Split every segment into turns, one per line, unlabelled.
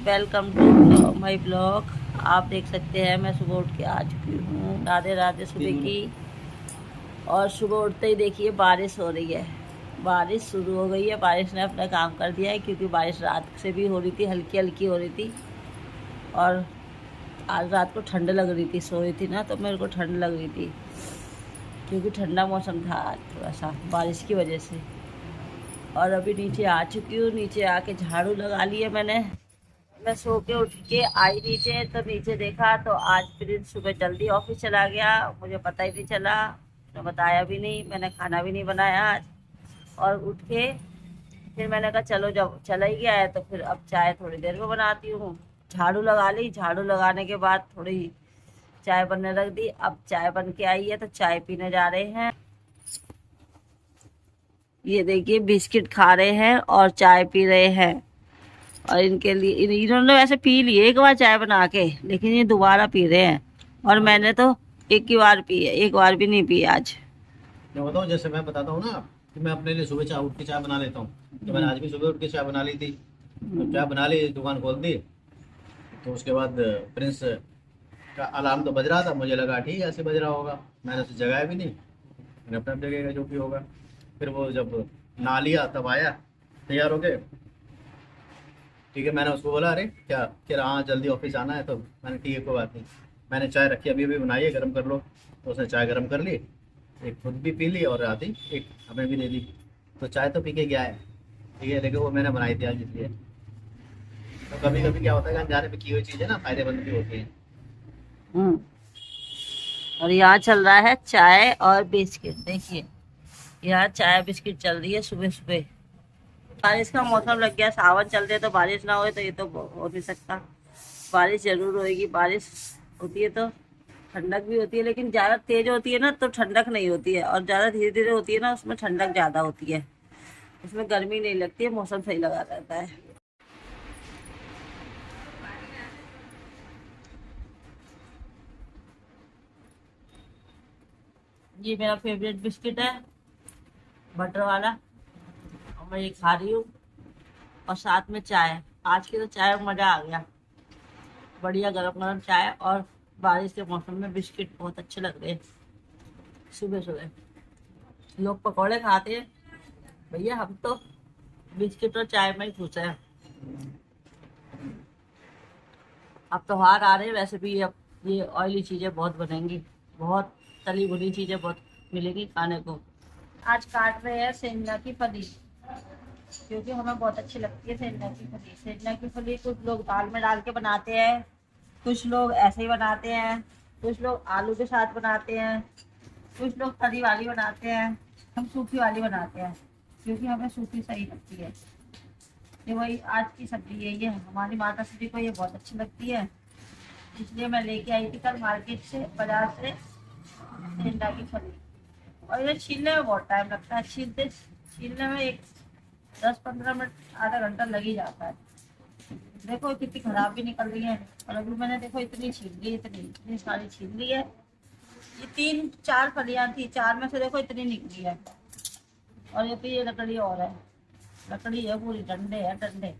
Welcome to my blog. आप देख सकते हैं मैं सुबह उठ के आ चुकी हूँ। राधे राधे सुबह की। और सुबह उठते ही देखिए बारिश हो रही है। बारिश शुरू हो गई है। बारिश ने अपना काम कर दिया है, क्योंकि बारिश रात से भी हो रही थी, हल्की हल्की हो रही थी। और आज रात को ठंड लग रही थी, सोई थी ना तो मेरे को ठंड लग रही थी, क्योंकि ठंडा मौसम था आज थोड़ा सा बारिश की वजह से। और अभी नीचे आ चुकी हूँ। नीचे आके झाड़ू लगा लिया मैंने। मैं सो के उठ के आई नीचे, तो नीचे देखा तो आज प्रिंस सुबह जल्दी ऑफिस चला गया। मुझे पता ही नहीं चला, उसने बताया भी नहीं, मैंने खाना भी नहीं बनाया आज। और उठ के फिर मैंने कहा चलो जब चला ही गया है तो फिर अब चाय थोड़ी देर में बनाती हूँ। झाड़ू लगा ली। झाड़ू लगाने के बाद थोड़ी चाय बनने रख दी। अब चाय बन के आई है तो चाय पीने जा रहे हैं। ये देखिए बिस्किट खा रहे हैं और चाय पी रहे हैं। और इनके लिए इन्होंने वैसे पी ली एक बार चाय बना के, लेकिन ये दोबारा पी रहे हैं। और मैंने तो एक ही बार पी है, एक बार भी नहीं पी आज।
मैं बताऊँ, जैसे मैं बताता हूँ ना कि मैं अपने लिए सुबह चाय उठ के चाय बना लेता हूँ, तो मैंने आज भी सुबह उठ के चाय बना ली थी। तो चाय बना ली, दुकान खोल दी। तो उसके बाद प्रिंस का अलार्म तो बज रहा था, मुझे लगा ठीक है ऐसे बज रहा होगा, मैंने उसे जगाया भी नहीं। मैंने अपना जगह जो भी होगा। फिर वो जब नहा लिया तब आया तैयार हो गए। ठीक है, मैंने उसको बोला अरे क्या कह रहा, हाँ जल्दी ऑफिस आना है। तो मैंने ठीक है कोई बात नहीं, मैंने चाय रखी अभी अभी बनाई है, गर्म कर लो। तो उसने चाय गर्म कर ली, एक खुद भी पी ली और आधी एक हमें भी दे दी। तो चाय तो पी के गया है, ठीक है, लेकिन वो मैंने बनाई थी आज इसलिए। तो कभी कभी क्या होता है कि अनजाने में की हुई चीज़ें ना फायदेमंद भी होती हैं।
हम्म। और यहाँ चल रहा है चाय और बिस्किट। देखिए यहाँ चाय बिस्किट चल रही है सुबह सुबह। बारिश का मौसम लग गया, सावन चल रहे तो बारिश ना हो तो ये तो हो नहीं सकता। बारिश जरूर होएगी। बारिश होती है तो ठंडक भी होती है, लेकिन ज़्यादा तेज होती है ना तो ठंडक नहीं होती है, और ज़्यादा धीरे धीरे होती है ना उसमें ठंडक ज़्यादा होती है। उसमें गर्मी नहीं लगती है, मौसम सही लगा रहता है। ये मेरा फेवरेट बिस्किट है, बटर वाला, और मैं ये खा रही हूँ। और साथ में चाय। आज की तो चाय में मज़ा आ गया। बढ़िया गरम गरम चाय और बारिश के मौसम में बिस्किट बहुत अच्छे लग रहे हैं सुबह सुबह। लोग पकौड़े खाते हैं, भैया हम तो बिस्किट और चाय में ही खुश हैं। अब त्योहार आ रहे हैं, वैसे भी अब ये ऑयली चीज़ें बहुत बनेंगी, बहुत तली भुनी चीज़ें बहुत मिलेंगी खाने को। आज काट रहे हैं सेंधा की फली, क्योंकि हमें बहुत अच्छी लगती है सेंधा की फली। सेंधा की फली कुछ लोग दाल में डाल के बनाते हैं, कुछ लोग ऐसे ही बनाते हैं, कुछ लोग आलू के साथ बनाते हैं, कुछ लोग तरी वाली बनाते हैं। हम सूखी वाली बनाते हैं, क्योंकि हमें सूखी सही लगती है। ये वही आज की सब्जी है, ये हमारी माता श्री को ये बहुत अच्छी लगती है, इसलिए मैं लेके आई थी कल मार्केट से, बाजार से, सेंधा की फली। और ये छीलने में बहुत टाइम लगता है, छीलने में एक 10-15 मिनट आधा घंटा लग ही जाता है। देखो कितनी खराब भी निकल रही है। और अभी मैंने देखो इतनी छील ली, इतनी सारी छील ली है। ये 3-4 फलियां थी, 4 में से देखो इतनी निकली है। और ये पे ये लकड़ी और है, लकड़ी है पूरी, डंडे है डंडे।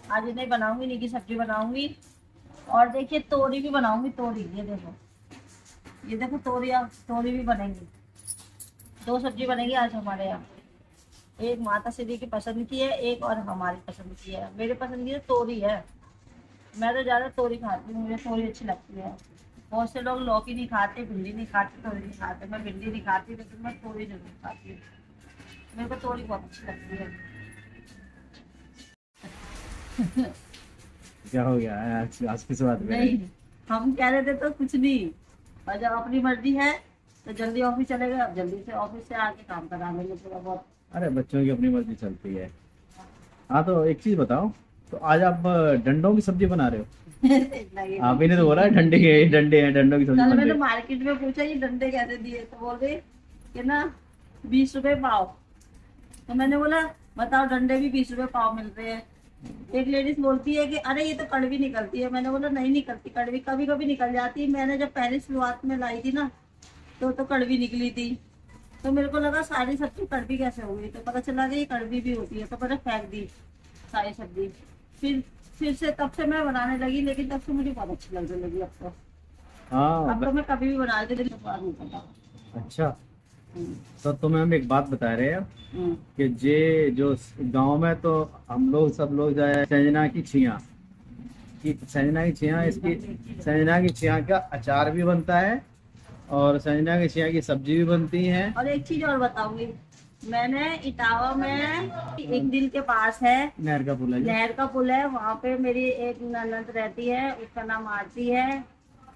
आज इन्हें बनाऊंगी, इन्हीं की सब्जी बनाऊंगी। और देखिए तोरी भी बनाऊंगी, तोरी ये देखो, ये देखो तोरिया, तोरी भी बनेंगी। 2 सब्जी बनेगी आज हमारे यहाँ। एक माता श्री की पसंद की है, एक और हमारी पसंद की है। मेरे पसंद की तो तोरी है, मैं तो ज़्यादा तोरी खाती हूँ, मुझे तोरी अच्छी लगती है। बहुत से लोग लौकी नहीं खाते, भिंडी नहीं खाते, तोरी नहीं खाते। मैं भिंडी नहीं खाती, लेकिन मैं तोरी जरूर खाती हूँ। मेरे को तोरी बहुत अच्छी लगती है।
क्या हो गया आज किस बात में?
नहीं, हम कह रहे थे तो कुछ नहीं। और जब अपनी मर्जी है तो जल्दी ऑफिस चले गए, अब जल्दी से ऑफिस से आके काम करा लेंगे थोड़ा बहुत।
अरे बच्चों की अपनी मर्जी चलती है। हाँ तो एक चीज बताओ, तो आज आप डंडों की सब्जी बना रहे हो? आप ही ने तो बोला है डंडे हैं डंडों की सब्जी
कल
बन रही
मैंने
है।
मार्केट में पूछा ये डंडे कैसे दिए, तो बोल रहे कि ना 20 रुपए पाव। तो मैंने बोला बताओ, डंडे भी 20 रुपए पाव मिल रहे हैं। एक लेडीज बोलती है कि अरे ये तो कड़वी निकलती है। मैंने बोला नहीं निकलती कड़वी, कभी कभी निकल जाती है। मैंने जब पहले शुरुआत में लाई थी ना तो कड़वी निकली थी। तो मेरे को लगा सारी सब्जी कड़वी कैसे होगी, तो पता चला कि ये कड़वी भी होती है। तो मैंने फेंक दी सारी सब्जी। फिर फिर से तब से मैं बनाने लगी, लेकिन तब से मुझे बहुत अच्छी लगने लगी। अब तो
हाँ
अब तो मैं कभी भी बना लेती, लेकिन स्वाद नहीं पता।
अच्छा,
हम्म,
तो तुम्हें हम एक बात बता रहे हैं
हम्म,
कि जे जो गांव में तो हम लोग सब लोग जाए संजना की छिया की, संजना की छिया, इसकी संजना की छिया का अचार भी बनता है और संजना की छिया की सब्जी भी बनती है।
और एक चीज और बताऊंगी, मैंने इटावा में एक दिल के पास है,
नहर का पुल है जो।
नहर का पुल है, वहाँ पे मेरी एक ननद रहती है, उसका नाम आरती है।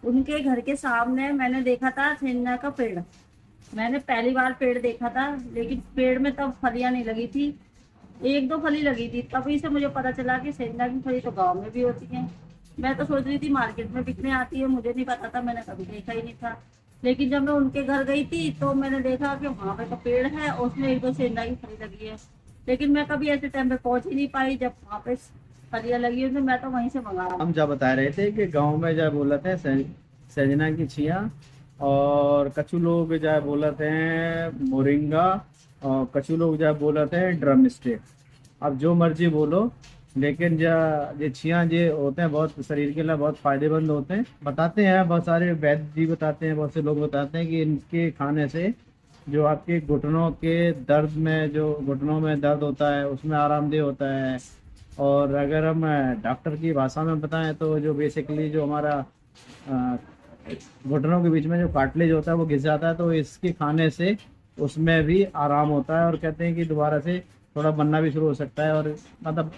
उनके घर के सामने मैंने देखा था सेंधा का पेड़। मैंने पहली बार पेड़ देखा था, लेकिन पेड़ में तब फलियां नहीं लगी थी, एक दो फली लगी थी। तभी से मुझे पता चला कि सेंधा की फली तो गांव में भी होती है। मैं तो सोच रही थी मार्केट में बिकने आती है, मुझे नहीं पता था, मैंने कभी देखा ही नहीं था। लेकिन जब मैं उनके घर गई थी तो मैंने देखा कि वहाँ पे तो पेड़ है, उसमें एक दो सेंधा की फली लगी है। लेकिन मैं कभी ऐसे टाइम पे पहुंच ही नहीं पाई जब वहाँ पे फलियां लगी हुई थी, मैं तो वहीं से मंगा रहा
हम जब बता रहे थे कि गांव में जब बोलते हैं सजना की छिया, और कछु लोग जब बोलते हैं मोरिंगा, और कछु लोग जब बोलते हैं ड्रम स्टिक। अब जो मर्जी बोलो, लेकिन ये छिया जे होते हैं बहुत शरीर के लिए बहुत फायदेमंद होते हैं। बताते हैं बहुत सारे वैद्य जी बताते हैं, बहुत से लोग बताते हैं कि इनके खाने से जो आपके घुटनों के दर्द में, जो घुटनों में दर्द होता है उसमें आरामदेह होता है। और अगर हम डॉक्टर की भाषा में बताएं तो जो बेसिकली जो हमारा अ, घुटनों के बीच में जो कार्टिलेज होता है वो घिस जाता है, तो इसके खाने से उसमें भी आराम होता है, और कहते हैं कि दोबारा से थोड़ा बनना भी शुरू हो सकता है। और मतलब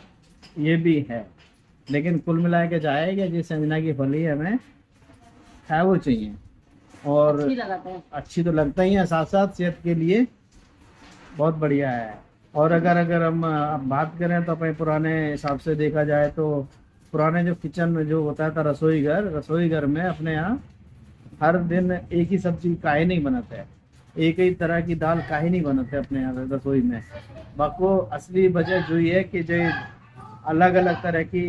ये भी है, लेकिन कुल मिला के जाए कि जिस संजना की फली हमें है वो चाहिए, और
अच्छी लगाता है।
अच्छी तो लगता ही है, साथ साथ सेहत के लिए बहुत बढ़िया है। और अगर हम अब बात करें तो अपने पुराने हिसाब से देखा जाए तो पुराने जो किचन में जो होता था रसोई घर में अपने यहाँ हर दिन एक ही सब्जी काहे नहीं बनता है, एक ही तरह की दाल काहे नहीं बनते अपने यहाँ रसोई में। बाको असली वजह जो ये है कि जो अलग अलग तरह की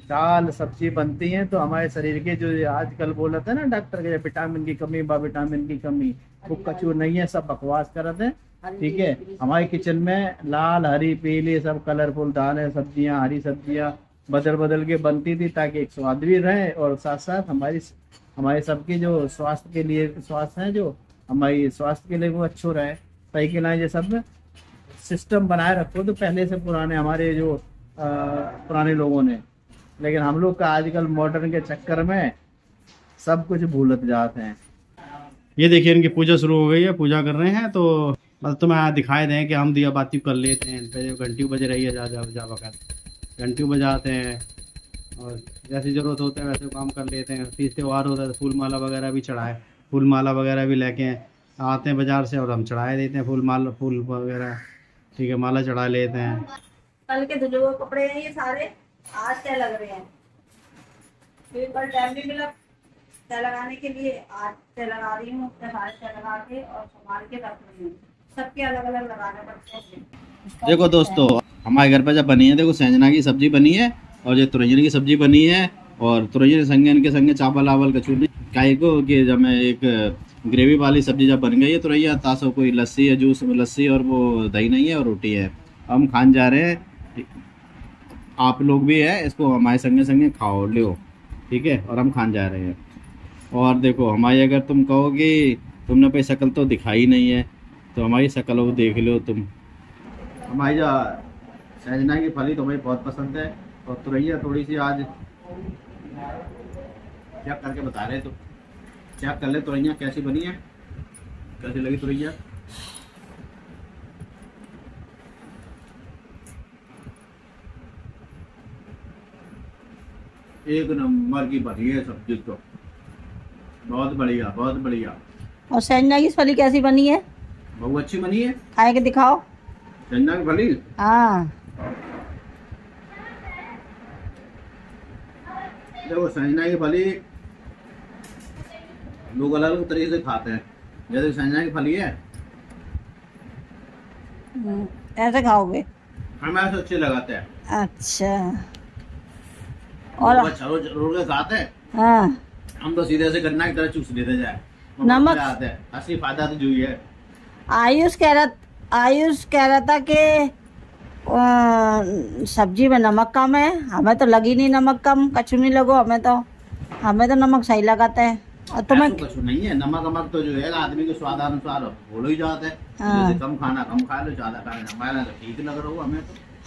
दाल सब्जी बनती हैं तो हमारे शरीर के जो आजकल बोलते हैं ना डॉक्टर के विटामिन की कमी, विटामिन की कमी, वो कचू नहीं है, सब बकवास करते हैं। ठीक है, हमारे किचन में लाल हरी पीली सब कलरफुल दालें सब्जियां, हरी सब्जियां बदल बदल के बनती थी, ताकि एक स्वाद भी रहे और साथ साथ हमारे सबके जो स्वास्थ्य के लिए, स्वास्थ्य है जो हमारी स्वास्थ्य के लिए वो अच्छो रहे। सही के लिए ये सब सिस्टम बनाए रखो तो पहले से पुराने हमारे जो पुराने लोगों ने। लेकिन हम लोग का आजकल मॉडर्न के चक्कर में सब कुछ भूलत जाते हैं।
ये देखिए इनकी पूजा शुरू हो गई है, पूजा कर रहे हैं। तो बस तुम्हें दिखाई दें कि हम दिया बाती कर लेते हैं, पहले घंटी बज रही है जा वक्त घंटी बजाते हैं, और जैसी ज़रूरत होता है वैसे काम कर लेते हैं। तीज त्यौहार होता है तो फूल माला वगैरह भी चढ़ाए, फूल माला वगैरह भी लेके आते हैं बाज़ार से और हम चढ़ाए देते हैं फूल वगैरह। ठीक है, माला चढ़ा लेते हैं।
कल के धुले हुए कपड़े हैं ये सारे, आज तय लग रहे हैं। फिर कल टाइम नहीं मिला तय लगाने के लिए, आज तय लगा रही हूँ, सारे तय लगा के और संभाल के रख रही हूँ। सबके अलग अलग लगाने पड़ते हैं।
देखो दोस्तों, हमारे घर पर जब बनी है, देखो सजना की सब्जी बनी है और ये तुरंजन की सब्जी बनी है, और तुरंजन संगे इनके संगे चावल आवल कचौड़ी काहे को कि जब मैं एक ग्रेवी वाली सब्जी जब बन गई है तुरैया तासो कोई लस्सी है, जूस लस्सी और वो दही नहीं है और रोटी है, हम खान जा रहे हैं। आप लोग भी है, इसको हमारे संगे संगे खाओ लो, ठीक है, और हम खान जा रहे हैं। और देखो हमारी, अगर तुम कहो कि तुमने कोई शक्ल तो दिखाई नहीं है तो हमारी शक्ल वो देख लो तुम। हमारी जो सजना की फली तो हमें बहुत पसंद है, और तुरैया थोड़ी सी आज चेक करके बता रहे, तो चेक कर ले तुरैया कैसी बनी है, कैसी लगी तुरैया। एक नंबर की बनी है सब्जी तो, बहुत बढ़िया बहुत बढ़िया।
और सजना की फली कैसी बनी है?
बहुत अच्छी बनी है।
खाए के दिखाओ।
सजना की फली,
हाँ,
देखो सजना की फली लोग अलग अलग तरीके से खाते हैं। जैसे सजना की फली है
ऐसे खाओगे?
हमें ऐसे अच्छे लगाते हैं।
अच्छा, और
रोड के खाते हैं,
हाँ,
हम तो सीधे से गन्ना की तरह चूस लेते जाए।
नमक
आते हैं, असली फायदा तो जो ही है।
आयुष कह रहा था कि सब्जी में नमक कम है, हमें तो लगी नहीं नमक कम, कछु नहीं लगो हमें तो नमक सही लगाता है। और तुम्हें
ऐसा कुछ नहीं है, नमक अमक तो जो है आदमी के स्वाद अनुसार बोलो ही जाता है।
हाँ।
जैसे कम खाना कम खा लो, ज्यादा खाना हमारा तो ठीक लग रहा हो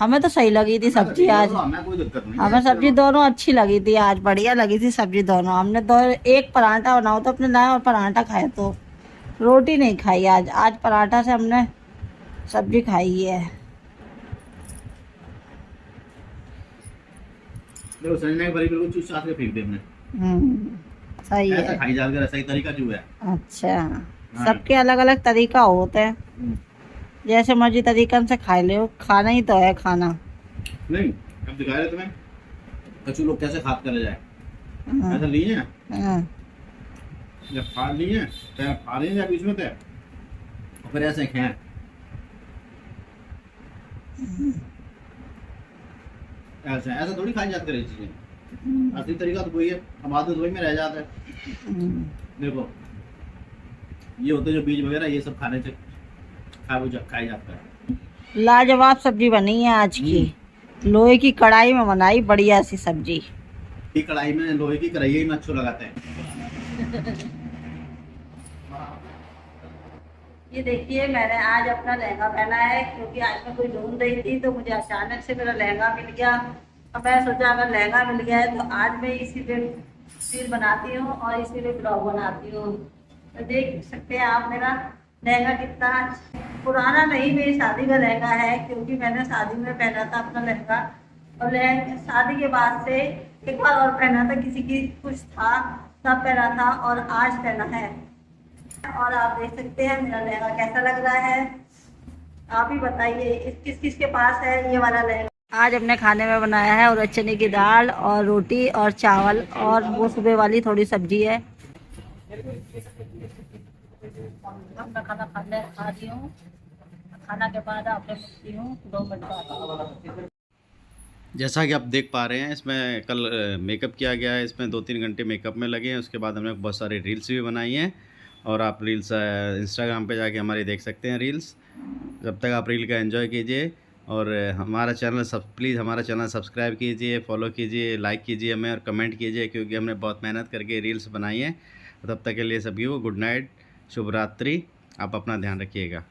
हमें तो सही लगी थी सब्जी आज।
हमें कोई दिक्कत नहीं
हमें सब्जी दोनों अच्छी लगी थी आज, बढ़िया लगी थी सब्जी दोनों। हमने दो एक पराठा बनाओ तो अपने लाए और पराठा खाए, तो रोटी नहीं खाई आज। आज पराठा से हमने सब्जी खाई है।
देखो संजना की भरी बिल्कुल चूस चाट के फेंक दे हमने।
सही
ऐसा
है।
खाई जाकर सही तरीका जो है।
अच्छा, सबके अलग अलग तरीका होते हैं, जैसे मर्जी तरीका से खा ले, खाना ही तो है खाना।
नहीं अब दिखा रहे तुम्हें कछु लोग कैसे खाद करे जाए। ऐसा लिए हैं जब फाड़ लिए तो फाड़े या बीच में थे और फिर ऐसे खाएं। ऐसा ऐसा थोड़ी खाई जाती है चीजें। असली तरीका तो वही है, अब आदत वही में रह जाता है। देखो ये होते जो बीज वगैरह ये सब खाने से खाई जाता है।
लाजवाब सब्जी बनी है आज की, लोहे की कढ़ाई में बनाई बढ़िया सी सब्जी।
कढ़ाई में, लोहे की कढ़ाई में अच्छा लगाते हैं।
ये देखिए मैंने आज अपना लहंगा पहना है, क्योंकि आज मैं कोई ढूंढ रही थी तो मुझे अचानक से मेरा लहंगा मिल गया। अब मैं सोचा अगर लहंगा मिल गया है तो आज मैं इसीलिए रील बनाती हूँ और इसीलिए ब्लॉग बनाती हूँ। तो देख सकते हैं आप मेरा लहंगा कितना पुराना नहीं, मेरी शादी का लहंगा है, क्योंकि मैंने शादी में पहना था अपना लहंगा। और लहंगा शादी के बाद से एक बार और पहना था, किसी की कुछ था तब पहना था और आज पहना है। और आप देख सकते हैं मेरा लहंगा कैसा लग रहा है, आप ही बताइए किस किस के पास है ये वाला लहंगा। आज हमने खाने में बनाया है और चने की दाल और रोटी और चावल और वो सुबह वाली थोड़ी सब्जी है। अपना खाना खा रही हूँ, खाना के बाद आपने पूछती हूँ 2 मिनट बाद।
जैसा कि आप देख पा रहे हैं इसमें कल मेकअप किया गया है, इसमें 2-3 घंटे मेकअप में लगे हैं। उसके बाद हमने बहुत सारी रील्स भी बनाई हैं और आप रील्स इंस्टाग्राम पे जाके हमारी देख सकते हैं रील्स। जब तक आप रील का एंजॉय कीजिए और हमारा चैनल प्लीज़ हमारा चैनल सब्सक्राइब कीजिए, फॉलो कीजिए, लाइक कीजिए हमें और कमेंट कीजिए, क्योंकि हमने बहुत मेहनत करके रील्स बनाई हैं। तब तक के लिए सभी को गुड नाइट, शुभ रात्रि। आप अपना ध्यान रखिएगा।